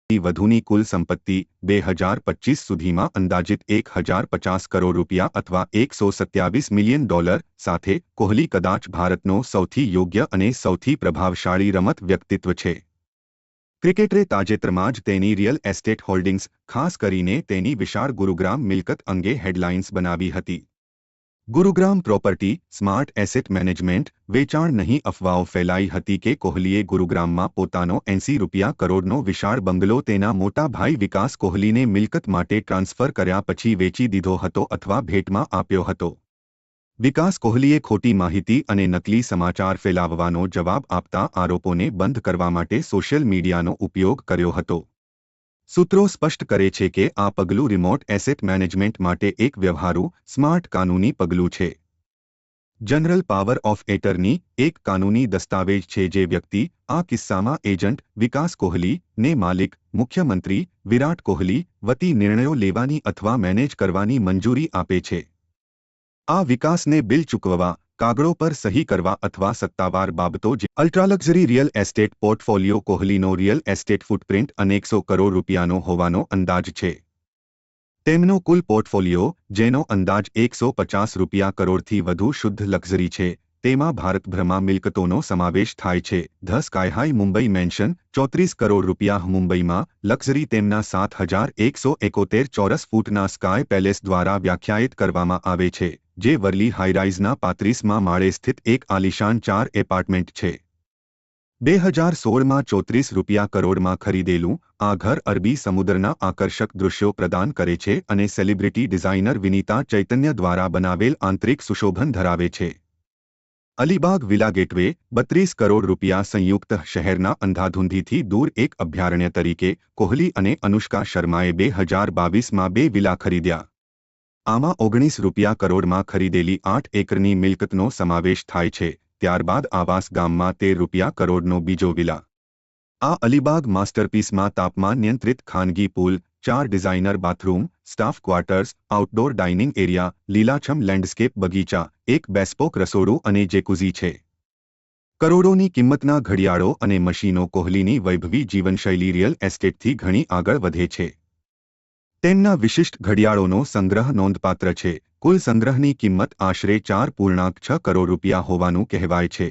વધુની કુલ સંપત્તિ 2025 સુધીમાં અંદાજિત 1050 કરોડ રૂપિયા અથવા $127 મિલિયન સાથે કોહલી કદાચ ભારતનો સૌથી યોગ્ય અને સૌથી પ્રભાવશાળી રમત વ્યક્તિત્વ છે. ક્રિકેટરે તાજેતરમાં જ તેની રિયલ એસ્ટેટ હોલ્ડિંગ્સ, ખાસ કરીને તેની વિશાળ ગુરુગ્રામ મિલકત અંગે હેડલાઇન્સ બનાવી હતી. Gurugram property, smart asset management, વેચાણ નહીં અફવાઓ ફેલાઈ હતી કે કોહલીએ ગુરુગ્રામમાં પોતાનો ₹80 કરોડનો વિશાળ બંગલો તેના મોટા ભાઈ વિકાસ કોહલીને મિલકત માટે ટ્રાન્સફર કર્યા પછી વેચી દીધો હતો અથવા ભેટમાં આપ્યો હતો. વિકાસ કોહલીએ ખોટી માહિતી અને નકલી સમાચાર ફેલાવવાનો જવાબ આપતા આરોપોને બંધ કરવા માટે સોશિયલ મીડિયાનો ઉપયોગ કર્યો હતો. સૂત્રો સ્પષ્ટ કરે છે કે આ પગલું રિમોટ એસેટ મેનેજમેન્ટ માટે એક વ્યવહારુ, સ્માર્ટ કાનૂની પગલું છે. જનરલ પાવર ઓફ એટર્ની એક કાનૂની દસ્તાવેજ છે જે વ્યક્તિ, આ કિસ્સામાં એજન્ટ વિકાસ કોહલી, ને માલિક, મુખ્યમંત્રી વિરાટ કોહલી વતી નિર્ણયો લેવાની અથવા મેનેજ કરવાની મંજૂરી આપે છે. આ વિકાસને બિલ ચૂકવવા, કાગળો પર સહી કરવા અથવા સત્તાવાર બાબતો જે અલ્ટ્રાલક્ઝરી રિયલ એસ્ટેટ પોર્ટફોલિયો કોહલીનો રિયલ એસ્ટેટ ફૂટપ્રિન્ટ અનેકસો કરોડ રૂપિયાનો હોવાનો અંદાજ છે. તેમનો કુલ પોર્ટફોલિયો, જેનો અંદાજ ₹150 કરોડથી વધુ શુદ્ધ લક્ઝરી છે, તેમાં ભારતભરમાં મિલકતોનો સમાવેશ થાય છે. The sky high Mumbai mansion, ₹34 crore મુંબઈમાં, લક્ઝરી તેમના 7171 ચોરસ ફૂટના સ્કાય પેલેસ દ્વારા વ્યાખ્યાયિત કરવામાં આવે છે, જે વર્લી હાઈરાઇઝના 35મા માળે સ્થિત એક આલિશાન 4 એપાર્ટમેન્ટ છે. 2016માં ₹34 કરોડમાં ખરીદેલું આ ઘર અરબી સમુદ્રના આકર્ષક દૃશ્યો પ્રદાન કરે છે અને સેલિબ્રિટી ડિઝાઇનર વિનીતા ચૈતન્ય દ્વારા બનાવેલ આંતરિક સુશોભન ધરાવે છે. અલીબાગ વિલા ગેટવે, ₹32 કરોડ સંયુક્ત શહેરના અંધાધૂંધીથી દૂર એક અભયારણ્ય તરીકે, કોહલી અને અનુષ્કા શર્માએ 2022માં 2 વિલા ખરીદ્યા. આમાં ₹19 કરોડમાં ખરીદેલી 8 એકરની મિલકતનો સમાવેશ થાય છે. ત્યારબાદ આવાસ ગામમાં ₹13 કરોડનો બીજો વિલા. આ અલીબાગ માસ્ટરપીસમાં તાપમાન નિયંત્રિત ખાનગી પૂલ, 4 designer bathroom, staff quarters, outdoor dining area, લીલાછમ લેન્ડસ્કેપ બગીચા, એક બેસ્પોક રસોડું અને જેકુઝી છે. કરોડોની કિંમતના ઘડિયાળો અને મશીનો કોહલીની વૈભવી જીવનશૈલી રિયલ એસ્ટેટથી ઘણી આગળ વધે છે. તેમના વિશિષ્ટ ઘડિયાળોનો સંગ્રહ નોંધપાત્ર છે. કુલ સંગ્રહની કિંમત આશરે ₹4.6 કરોડ હોવાનું કહેવાય છે.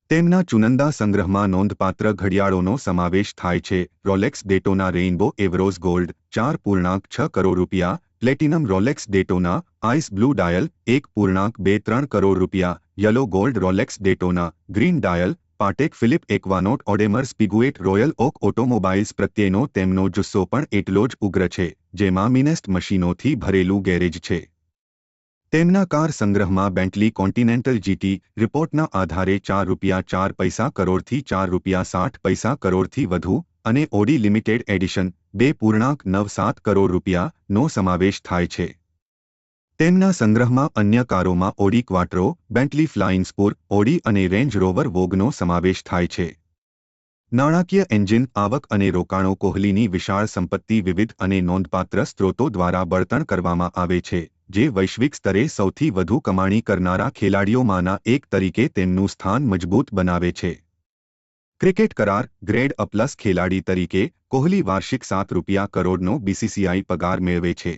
તેમના ચુનંદા સંગ્રહમાં નોંધપાત્ર ઘડિયાળોનો સમાવેશ થાય છે. Rolex Daytona rainbow Everose gold, ₹4.6 crore, platinum Rolex Daytona ice blue dial, ₹1.23 crore, yellow gold Rolex Daytona green dial, Patek Philippe Aquanaut Audemars Piguet Royal Oak automobiles પ્રત્યેનો તેમનો જુસ્સો પણ એટલો જ ઉગ્ર છે, જેમાં મિનેસ્ટ મશીનોથી ભરેલું ગેરેજ છે. તેમના કાર સંગ્રહમાં બેન્ટલી કોન્ટિનેન્ટલ જીટી, રિપોર્ટના આધારે ₹4.4 કરોડથી ₹4.60 કરોડથી વધુ, અને ઓડી લિમિટેડ એડિશન, ₹2.97 કરોડ નો સમાવેશ થાય છે. તેમના સંગ્રહમાં અન્ય કારોમાં Audi ક્વાટ્રો, Bentley flying spur, Audi અને રેન્જ રોવર વોગનો સમાવેશ થાય છે. નાણાકીય એન્જિન, આવક અને રોકાણો કોહલીની વિશાળ સંપત્તિ વિવિધ અને નોંધપાત્ર સ્ત્રોતો દ્વારા બળતણ કરવામાં આવે છે, જે વૈશ્વિક સ્તરે સૌથી વધુ કમાણી કરનારા ખેલાડીઓમાંના એક તરીકે તેમનું સ્થાન મજબૂત બનાવે છે. ક્રિકેટ કરાર, ગ્રેડ અ પ્લસ ખેલાડી તરીકે, કોહલી વાર્ષિક ₹7 કરોડનો બીસીસીઆઈ પગાર મેળવે છે.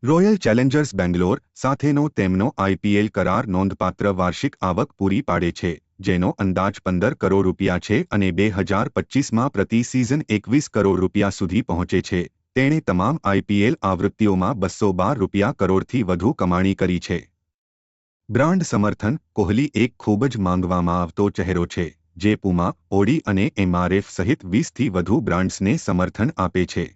રોયલ ચેલેન્જર્સ બેંગ્લોર સાથેનો તેમનો આઈપીએલ કરાર નોંધપાત્ર વાર્ષિક આવક પૂરી પાડે છે, જેનો અંદાજ ₹15 કરોડ છે અને 2025માં પ્રતિ સિઝન ₹21 કરોડ સુધી પહોંચે છે. તેણે તમામ આઈપીએલ આવૃત્તિઓમાં ₹212 કરોડથી વધુ કમાણી કરી છે. બ્રાન્ડ સમર્થન, કોહલી એક ખૂબ જ માંગવામાં આવતો ચહેરો છે, જે પુમા, ઓડી અને એમઆરએફ સહિત 20થી વધુ બ્રાન્ડ્સને સમર્થન આપે છે.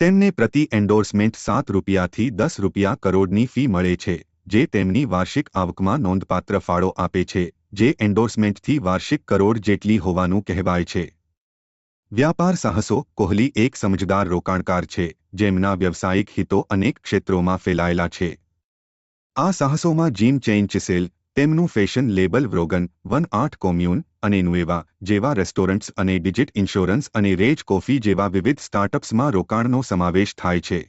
તેમને પ્રતિ એન્ડોર્સમેન્ટ ₹7થી ₹10 કરોડની ફી મળે છે, જે તેમની વાર્ષિક આવકમાં નોંધપાત્ર ફાળો આપે છે, જે એન્ડોર્સમેન્ટથી વાર્ષિક કરોડ જેટલી હોવાનું કહેવાય છે. વ્યાપાર સાહસો, કોહલી એક સમજદાર રોકાણકાર છે, જેમના વ્યવસાયિક હિતો અનેક ક્ષેત્રોમાં ફેલાયેલા છે. આ સાહસોમાં જીમ ચેઇન ચિસેલ, તેમનું ફેશન લેબલ વ્રોગન, 18 કોમ્યુન અને નુએવા જેવા રેસ્ટોરન્ટ્સ અને ડિજિટ ઇન્સ્યોરન્સ અને રેજ કોફી જેવા વિવિધ સ્ટાર્ટઅપ્સમાં રોકાણનો સમાવેશ થાય છે.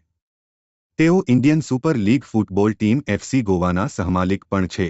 તેઓ Indian super league football team FC ગોવાના સહમાલિક પણ છે.